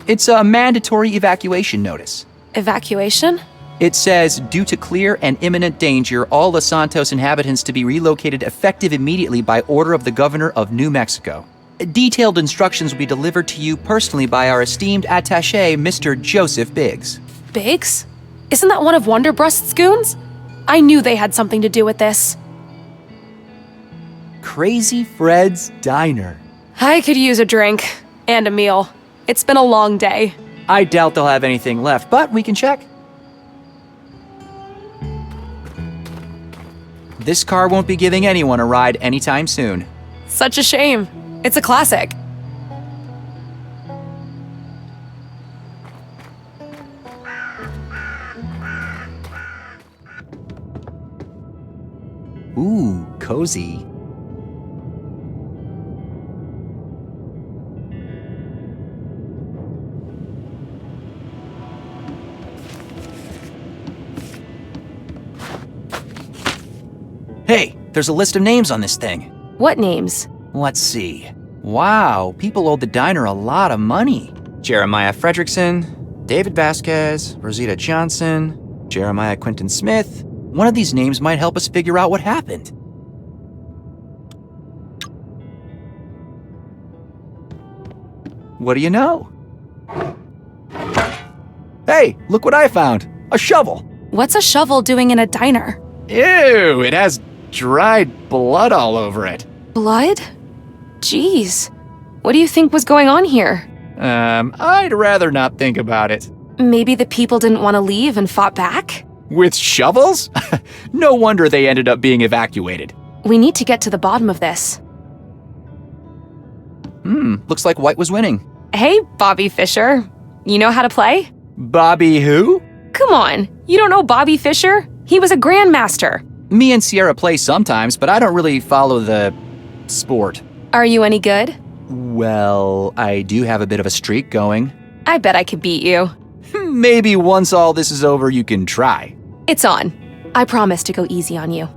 It's a mandatory evacuation notice. Evacuation? It says, due to clear and imminent danger, all Los Santos inhabitants to be relocated effective immediately by order of the governor of New Mexico. Detailed instructions will be delivered to you personally by our esteemed attaché, Mr. Joseph Biggs. Biggs? Isn't that one of Wonderbrust's goons? I knew they had something to do with this. Crazy Fred's Diner. I could use a drink. And a meal. It's been a long day. I doubt they'll have anything left, but we can check. This car won't be giving anyone a ride anytime soon. Such a shame. It's a classic. Ooh, cozy. Hey, there's a list of names on this thing. What names? Let's see. Wow, people owed the diner a lot of money. Jeremiah Fredrickson, David Vasquez, Rosita Johnson, Jeremiah Quinton Smith. One of these names might help us figure out what happened. What do you know? Hey, look what I found. A shovel. What's a shovel doing in a diner? Ew, it has dried blood all over it. Blood? Jeez. What do you think was going on here? I'd rather not think about it. Maybe the people didn't want to leave and fought back? With shovels? No wonder they ended up being evacuated. We need to get to the bottom of this. Looks like White was winning. Hey, Bobby Fischer. You know how to play? Bobby who? Come on, you don't know Bobby Fischer? He was a grandmaster. Me and Sierra play sometimes, but I don't really follow the sport. Are you any good? Well, I do have a bit of a streak going. I bet I could beat you. Maybe once all this is over, you can try. It's on. I promise to go easy on you.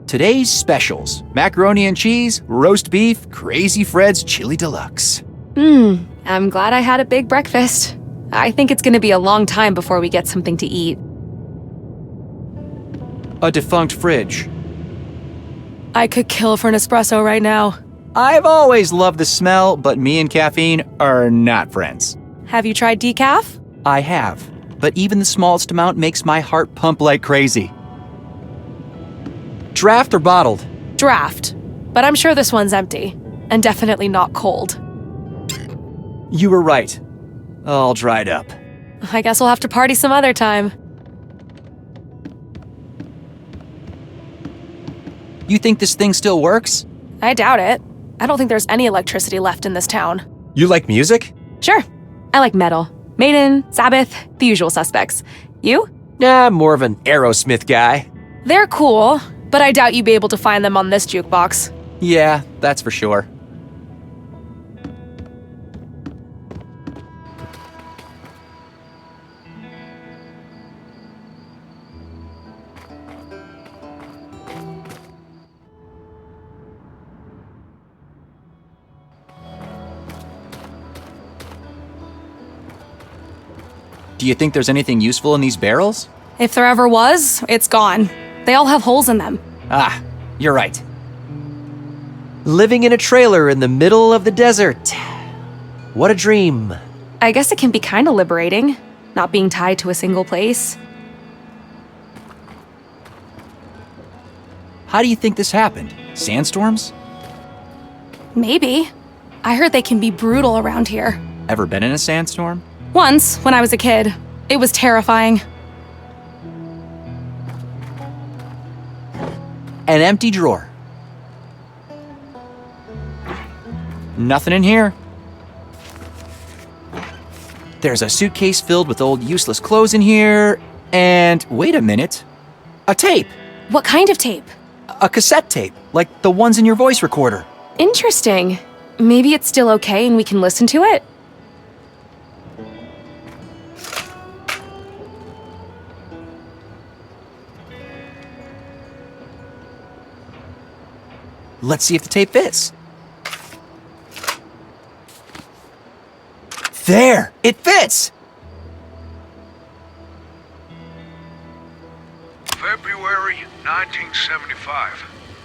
Today's specials: macaroni and cheese, roast beef, Crazy Fred's Chili Deluxe. I'm glad I had a big breakfast. I think it's gonna be a long time before we get something to eat. A defunct fridge. I could kill for an espresso right now. I've always loved the smell, but me and caffeine are not friends. Have you tried decaf? I have, but even the smallest amount makes my heart pump like crazy. Draft or bottled? Draft. But I'm sure this one's empty. And definitely not cold. You were right. All dried up. I guess we'll have to party some other time. You think this thing still works? I doubt it. I don't think there's any electricity left in this town. You like music? Sure. I like metal. Maiden, Sabbath, the usual suspects. You? Nah, I'm more of an Aerosmith guy. They're cool, but I doubt you'd be able to find them on this jukebox. Yeah, that's for sure. Do you think there's anything useful in these barrels? If there ever was, it's gone. They all have holes in them. Ah, you're right. Living in a trailer in the middle of the desert. What a dream. I guess it can be kind of liberating, not being tied to a single place. How do you think this happened? Sandstorms? Maybe. I heard they can be brutal around here. Ever been in a sandstorm? Once, when I was a kid. It was terrifying. An empty drawer. Nothing in here. There's a suitcase filled with old useless clothes in here. And wait a minute. A tape. What kind of tape? A cassette tape, like the ones in your voice recorder. Interesting. Maybe it's still okay and we can listen to it? Let's see if the tape fits. There! It fits! February 1975.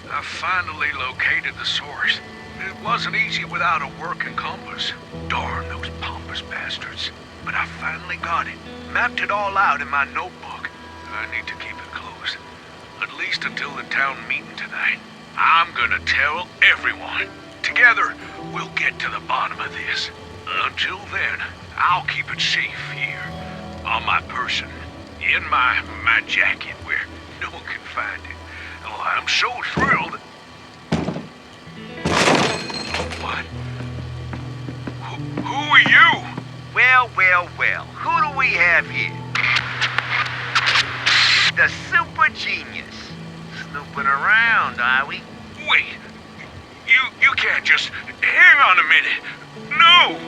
I finally located the source. It wasn't easy without a working compass. Darn those pompous bastards. But I finally got it. Mapped it all out in my notebook. I need to keep it close. At least until the town meeting tonight. I'm gonna tell everyone. Together, we'll get to the bottom of this. Until then, I'll keep it safe here. On my person. In my jacket where no one can find it. Oh, I'm so thrilled. What? Who are you? Well, who do we have here? The super genius. Snooping around, are we? Wait. You can't just... Hang on a minute. No!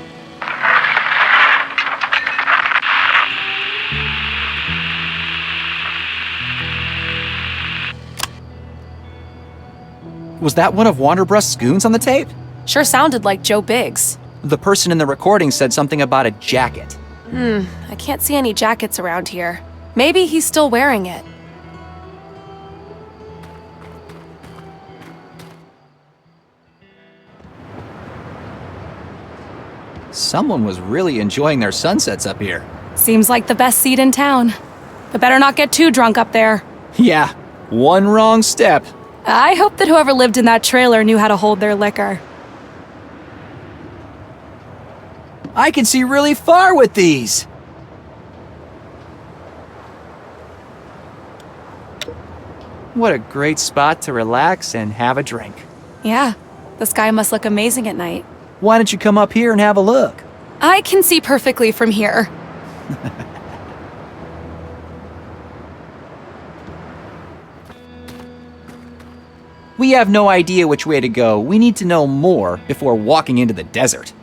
Was that one of Wanderbrust's goons on the tape? Sure sounded like Joe Biggs. The person in the recording said something about a jacket. I can't see any jackets around here. Maybe he's still wearing it. Someone was really enjoying their sunsets up here. Seems like the best seat in town. But better not get too drunk up there. Yeah, one wrong step. I hope that whoever lived in that trailer knew how to hold their liquor. I can see really far with these. What a great spot to relax and have a drink. Yeah, the sky must look amazing at night. Why don't you come up here and have a look? I can see perfectly from here. We have no idea which way to go. We need to know more before walking into the desert.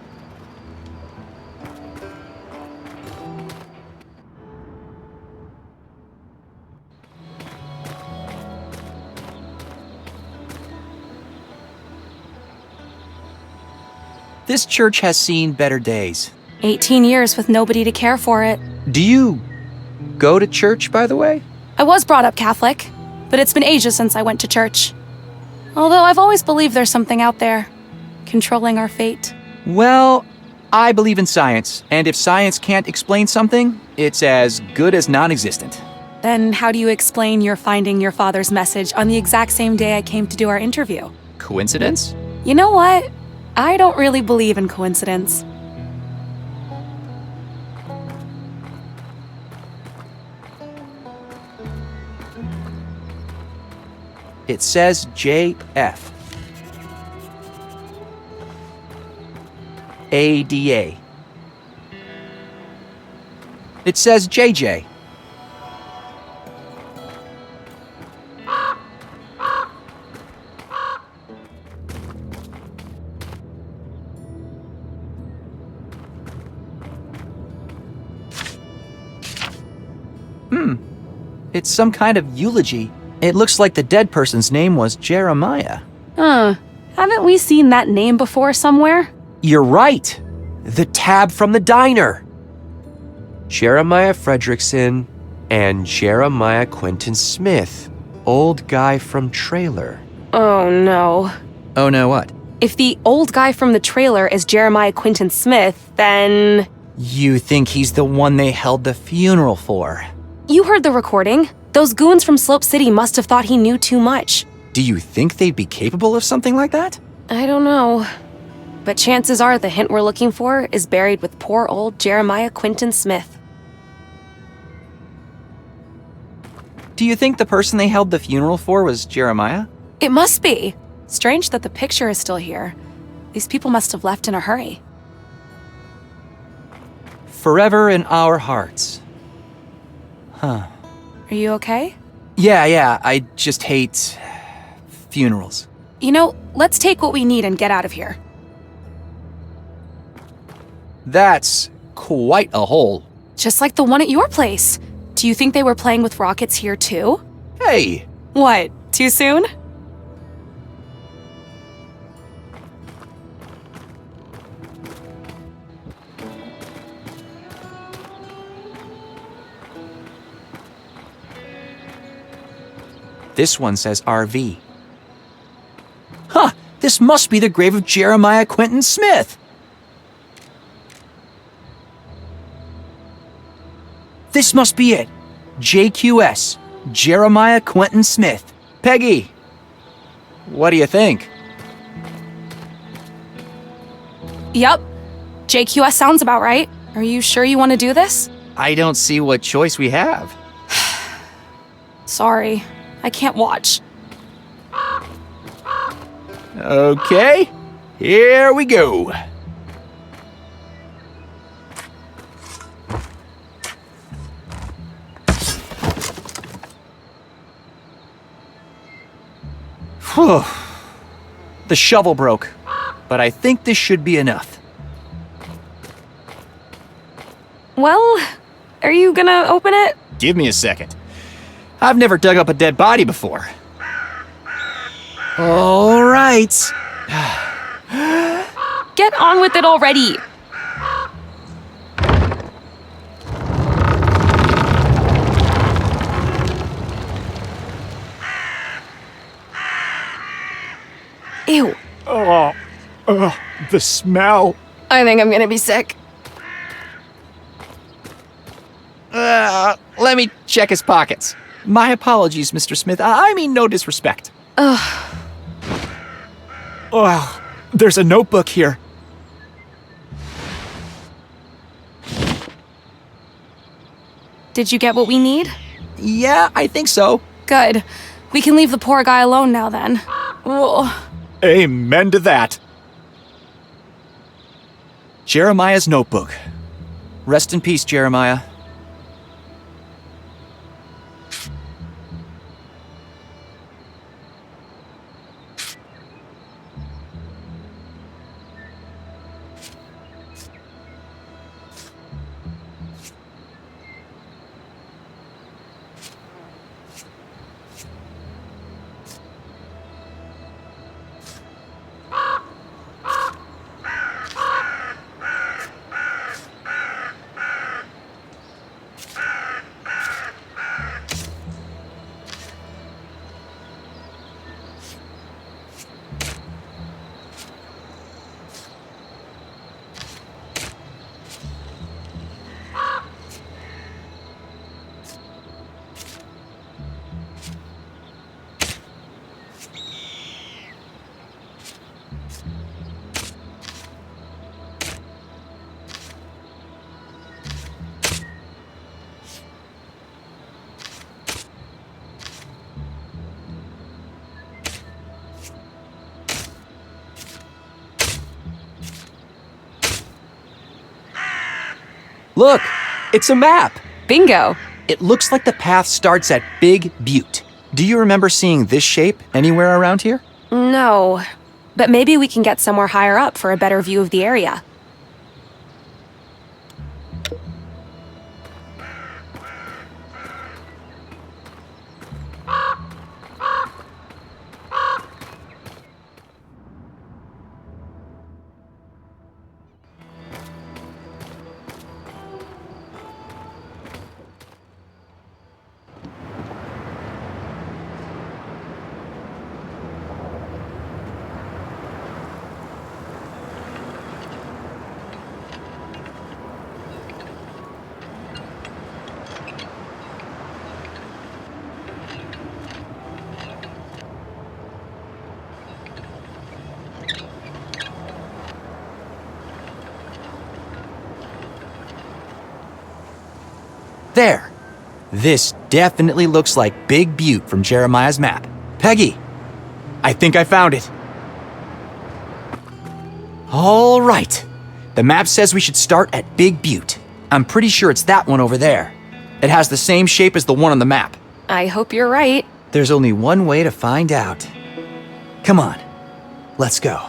This church has seen better days. 18 years with nobody to care for it. Do you go to church, by the way? I was brought up Catholic, but it's been ages since I went to church. Although I've always believed there's something out there, controlling our fate. Well, I believe in science, and if science can't explain something, it's as good as non-existent. Then how do you explain your finding your father's message on the exact same day I came to do our interview? Coincidence? You know what? I don't really believe in coincidence. It says JF. ADA. It says JJ. It's some kind of eulogy. It looks like the dead person's name was Jeremiah. Haven't we seen that name before somewhere? You're right. The tab from the diner. Jeremiah Fredrickson and Jeremiah Quentin Smith. Old guy from trailer. Oh no. Oh no, what? If the old guy from the trailer is Jeremiah Quentin Smith, then... You think he's the one they held the funeral for? You heard the recording. Those goons from Slope City must have thought he knew too much. Do you think they'd be capable of something like that? I don't know. But chances are the hint we're looking for is buried with poor old Jeremiah Quentin Smith. Do you think the person they held the funeral for was Jeremiah? It must be. Strange that the picture is still here. These people must have left in a hurry. Forever in our hearts. Huh. Are you okay? Yeah, I just hate funerals. You know, let's take what we need and get out of here. That's quite a hole. Just like the one at your place. Do you think they were playing with rockets here too? Hey! What, too soon? This one says RV. Huh! This must be the grave of Jeremiah Quentin Smith! This must be it. JQS, Jeremiah Quentin Smith. Peggy, what do you think? Yep. JQS sounds about right. Are you sure you want to do this? I don't see what choice we have. Sorry. I can't watch. Okay, here we go. Whew. The shovel broke, but I think this should be enough. Well, are you gonna open it? Give me a second. I've never dug up a dead body before. All right. Get on with it already. Ew. The smell. I think I'm gonna be sick. Let me check his pockets. My apologies, Mr. Smith. I mean no disrespect. Ugh. Oh, there's a notebook here. Did you get what we need? Yeah, I think so. Good. We can leave the poor guy alone now then. Ugh. Amen to that. Jeremiah's notebook. Rest in peace, Jeremiah. Look, it's a map. Bingo. It looks like the path starts at Big Butte. Do you remember seeing this shape anywhere around here? No. But maybe we can get somewhere higher up for a better view of the area. There. This definitely looks like Big Butte from Jeremiah's map. Peggy, I think I found it. All right. The map says we should start at Big Butte. I'm pretty sure it's that one over there. It has the same shape as the one on the map. I hope you're right. There's only one way to find out. Come on, let's go.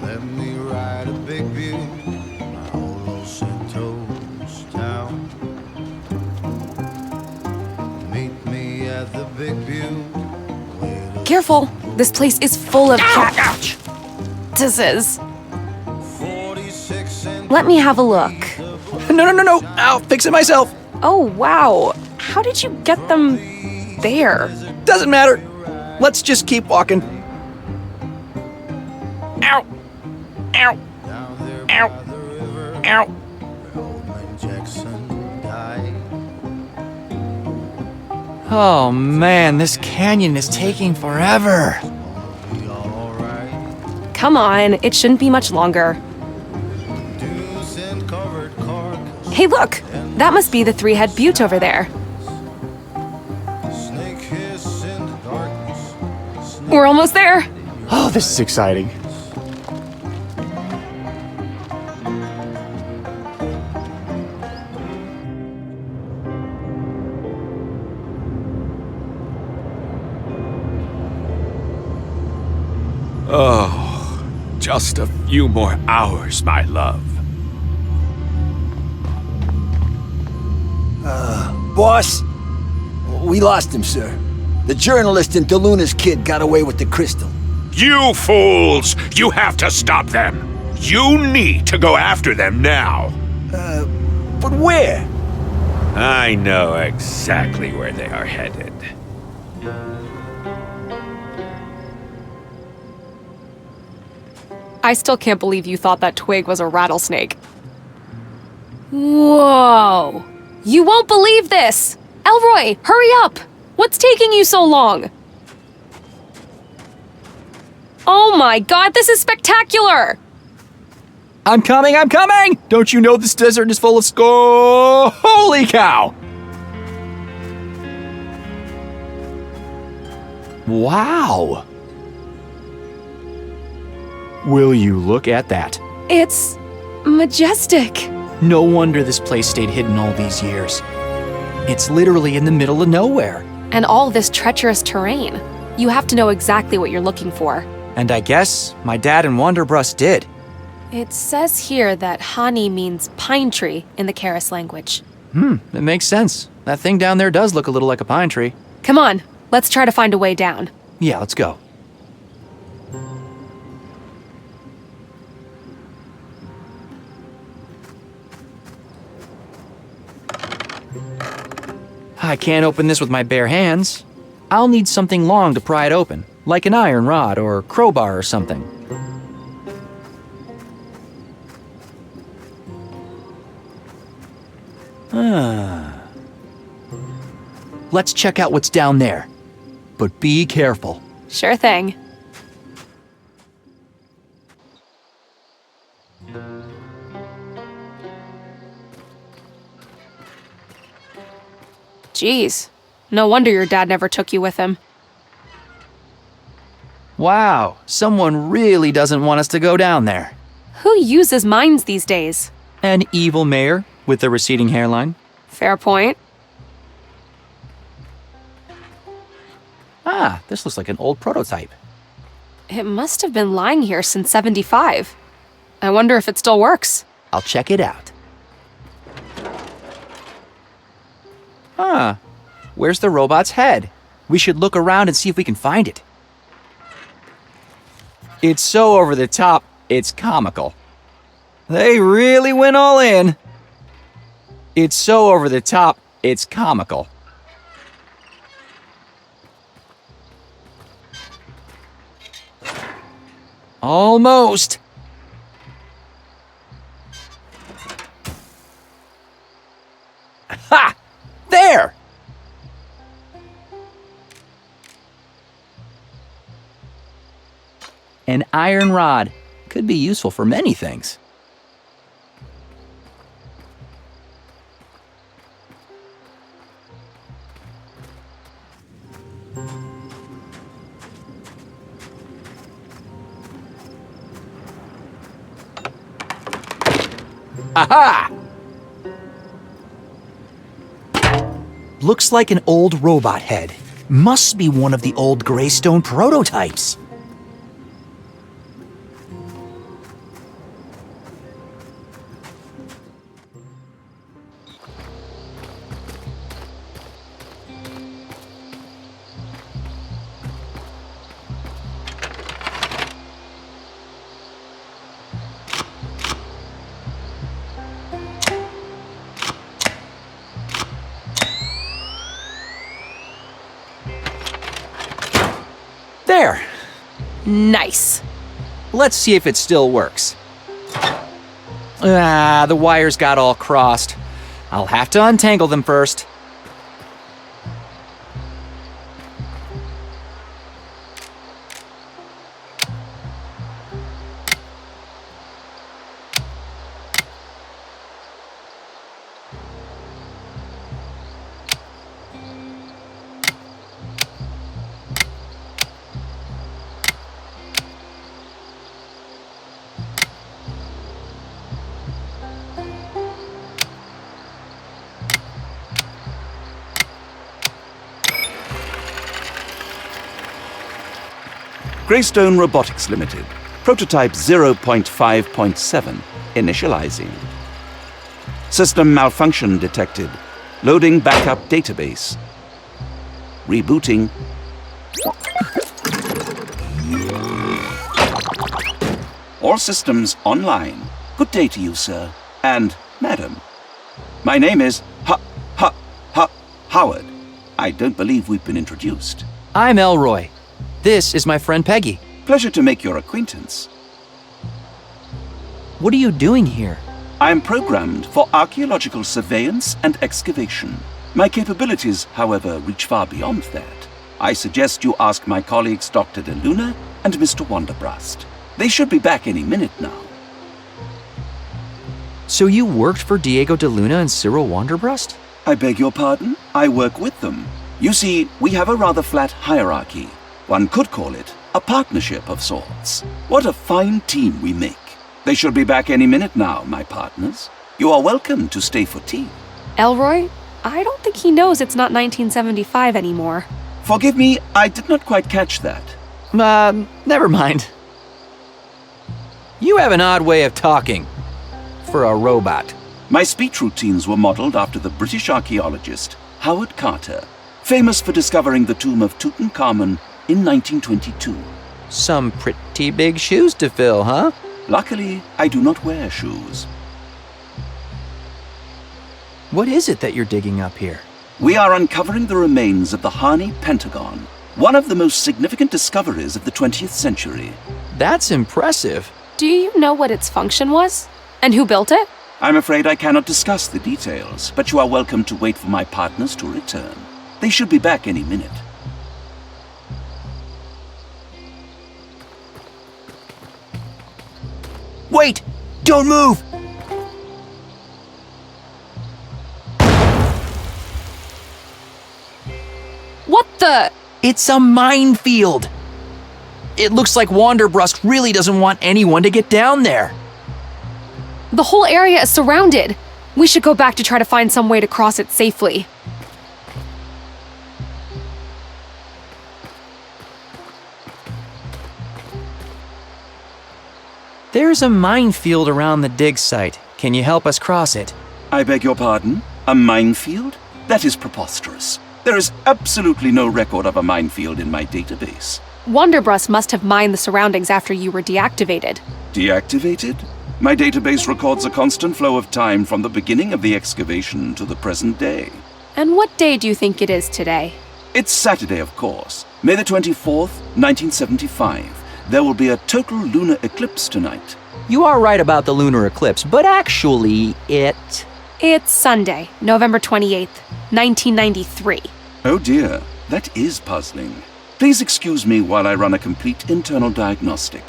Let me ride a big view, my old Los Santos town. Meet me at the big view, Careful. This place is full of cactuses. 46 and Let me have a look. No. I'll fix it myself. Oh, wow. How did you get them there? Doesn't matter. Let's just keep walking. Ow. Ow. down there Ow. by the river, Ow. old man Jackson died. Oh man, this canyon is taking forever. Be alright. Come on, it shouldn't be much longer. Dunes and covered carcass, Hey, look! That must be the three-head butte over there. snake hiss in the darkness. We're almost there. Oh, this is exciting. Oh, just a few more hours, my love. Boss, we lost him, sir. The journalist and DeLuna's kid got away with the crystal. You fools! You have to stop them! You need to go after them now! But where? I know exactly where they are headed. I still can't believe you thought that twig was a rattlesnake. Whoa! You won't believe this! Elroy, hurry up! What's taking you so long? Oh my god, this is spectacular! I'm coming! Don't you know this desert is full of Holy cow! Wow! Will you look at that? It's majestic. No wonder this place stayed hidden all these years. It's literally in the middle of nowhere. And all this treacherous terrain. You have to know exactly what you're looking for. And I guess my dad and Wanderbrust did. It says here that Hani means pine tree in the Karis language. It makes sense. That thing down there does look a little like a pine tree. Come on, let's try to find a way down. Yeah, let's go. I can't open this with my bare hands. I'll need something long to pry it open, like an iron rod or crowbar or something. Let's check out what's down there. But be careful. Sure thing. Geez, no wonder your dad never took you with him. Wow, someone really doesn't want us to go down there. Who uses mines these days? An evil mayor with a receding hairline. Fair point. Ah, this looks like an old prototype. It must have been lying here since 75. I wonder if it still works. I'll check it out. Huh. Where's the robot's head? We should look around and see if we can find it. It's so over the top, it's comical. They really went all in. It's so over the top, it's comical. Almost. Ha! There! An iron rod could be useful for many things. Aha! Looks like an old robot head. Must be one of the old Greystone prototypes. Nice. Let's see if it still works. Ah, the wires got all crossed. I'll have to untangle them first. Greystone Robotics Limited. Prototype 0.5.7. Initializing. System malfunction detected. Loading backup database. Rebooting. All systems online. Good day to you, sir. And madam. My name is Howard. I don't believe we've been introduced. I'm Elroy. This is my friend Peggy. Pleasure to make your acquaintance. What are you doing here? I am programmed for archaeological surveillance and excavation. My capabilities, however, reach far beyond that. I suggest you ask my colleagues Dr. DeLuna and Mr. Wonderbrast. They should be back any minute now. So you worked for Diego DeLuna and Cyril Wonderbrast? I beg your pardon? I work with them. You see, we have a rather flat hierarchy. One could call it a partnership of sorts. What a fine team we make. They should be back any minute now, my partners. You are welcome to stay for tea. Elroy, I don't think he knows it's not 1975 anymore. Forgive me, I did not quite catch that. Never mind. You have an odd way of talking. For a robot. My speech routines were modeled after the British archaeologist Howard Carter, famous for discovering the tomb of Tutankhamun in 1922. Some pretty big shoes to fill, huh? Luckily, I do not wear shoes. What is it that you're digging up here? We are uncovering the remains of the Hani Pentagon, one of the most significant discoveries of the 20th century. That's impressive. Do you know what its function was? And who built it? I'm afraid I cannot discuss the details, but you are welcome to wait for my partners to return. They should be back any minute. Wait! Don't move! What the? It's a minefield! It looks like Wonderbrast really doesn't want anyone to get down there. The whole area is surrounded. We should go back to try to find some way to cross it safely. There's a minefield around the dig site. Can you help us cross it? I beg your pardon? A minefield? That is preposterous. There is absolutely no record of a minefield in my database. Wonderbrast must have mined the surroundings after you were deactivated. Deactivated? My database records a constant flow of time from the beginning of the excavation to the present day. And what day do you think it is today? It's Saturday, of course. May the 24th, 1975. There will be a total lunar eclipse tonight. You are right about the lunar eclipse, but actually, It's Sunday, November 28th, 1993. Oh dear, that is puzzling. Please excuse me while I run a complete internal diagnostic.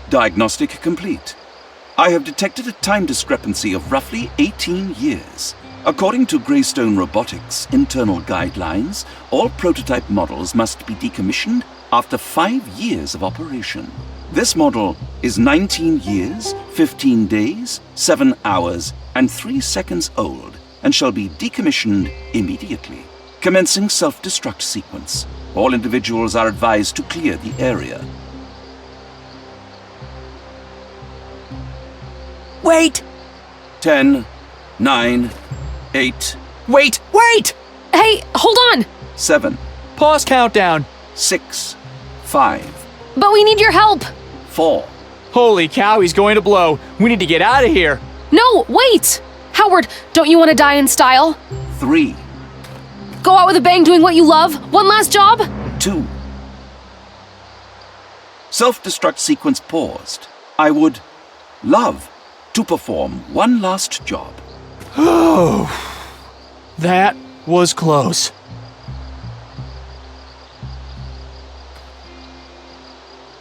Diagnostic complete. I have detected a time discrepancy of roughly 18 years. According to Greystone Robotics' internal guidelines, all prototype models must be decommissioned after 5 years of operation. This model is 19 years, 15 days, 7 hours, and 3 seconds old, and shall be decommissioned immediately. Commencing self-destruct sequence. All individuals are advised to clear the area. Wait! 10, 9, 8, Wait! Hey, hold on! 7, Pause countdown. 6, 5, But we need your help! 4, Holy cow, he's going to blow. We need to get out of here. No, wait! Howard, don't you want to die in style? 3, Go out with a bang doing what you love? One last job? 2, Self-destruct sequence paused. I would love to perform one last job. Oh, that was close.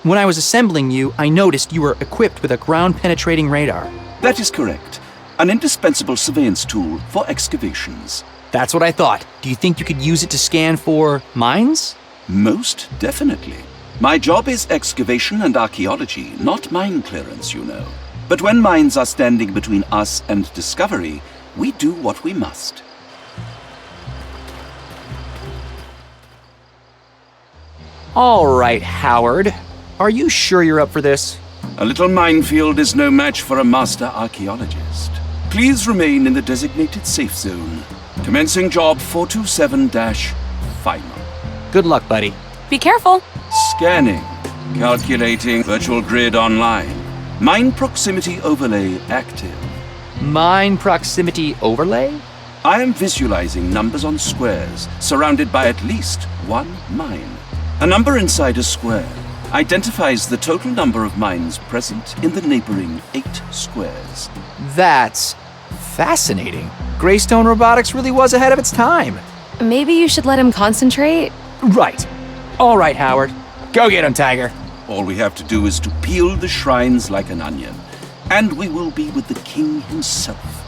When I was assembling you, I noticed you were equipped with a ground-penetrating radar. That is correct. An indispensable surveillance tool for excavations. That's what I thought. Do you think you could use it to scan for mines? Most definitely. My job is excavation and archaeology, not mine clearance, you know. But when mines are standing between us and discovery, we do what we must. All right, Howard. Are you sure you're up for this? A little minefield is no match for a master archaeologist. Please remain in the designated safe zone. Commencing job 427-final. Good luck, buddy. Be careful. Scanning. Calculating virtual grid online. Mine proximity overlay active. Mine proximity overlay? I am visualizing numbers on squares, surrounded by at least one mine. A number inside a square identifies the total number of mines present in the neighboring 8 squares. That's fascinating. Greystone Robotics really was ahead of its time. Maybe you should let him concentrate? Right. All right, Howard. Go get him, Tiger. All we have to do is to peel the shrines like an onion, and we will be with the king himself.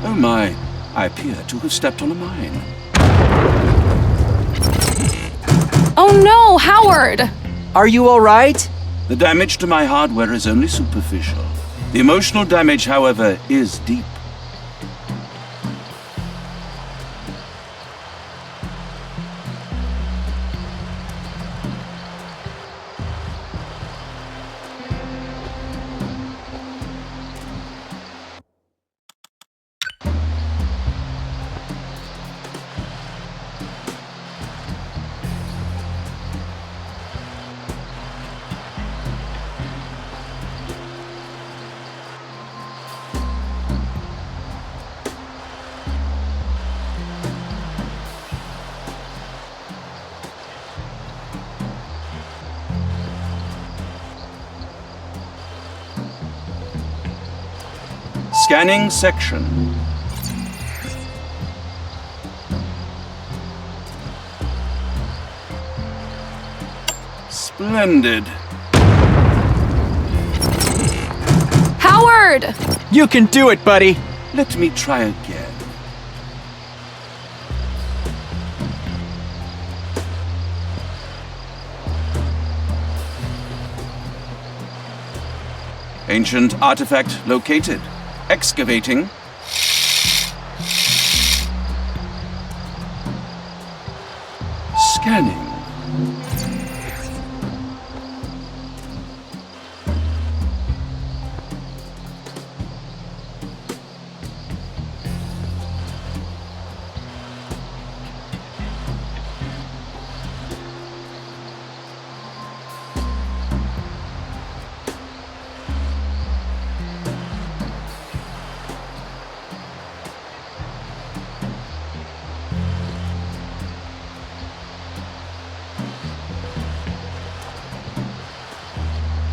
Oh my, I appear to have stepped on a mine. Oh no, Howard! Are you all right? The damage to my hardware is only superficial. The emotional damage, however, is deep. Scanning section. Splendid. Howard! You can do it, buddy. Let me try again. Ancient artifact located. Excavating. Scanning.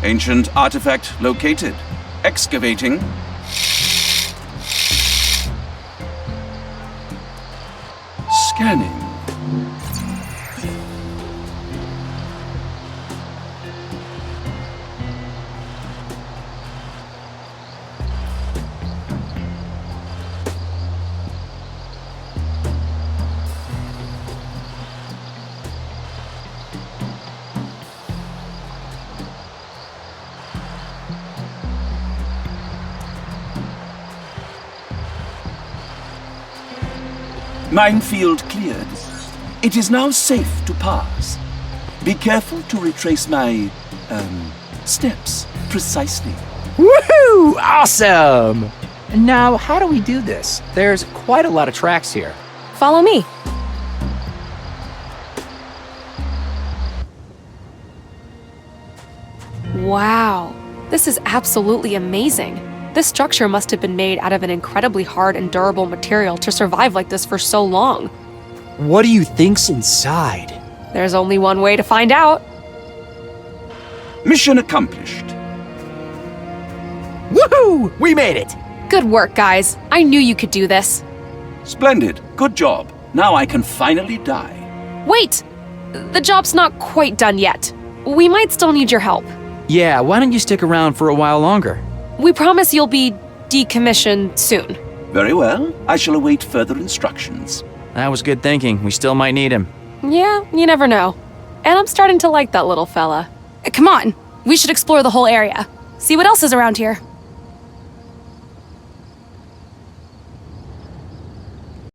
Ancient artifact located. Excavating. Scanning. Minefield cleared. It is now safe to pass. Be careful to retrace my, steps precisely. Woohoo! Awesome! Now, how do we do this? There's quite a lot of tracks here. Follow me. Wow, this is absolutely amazing. This structure must have been made out of an incredibly hard and durable material to survive like this for so long. What do you think's inside? There's only one way to find out. Mission accomplished. Woohoo! We made it! Good work, guys. I knew you could do this. Splendid. Good job. Now I can finally die. Wait! The job's not quite done yet. We might still need your help. Yeah, why don't you stick around for a while longer? We promise you'll be decommissioned soon. Very well. I shall await further instructions. That was good thinking. We still might need him. Yeah, you never know. And I'm starting to like that little fella. Come on, we should explore the whole area. See what else is around here.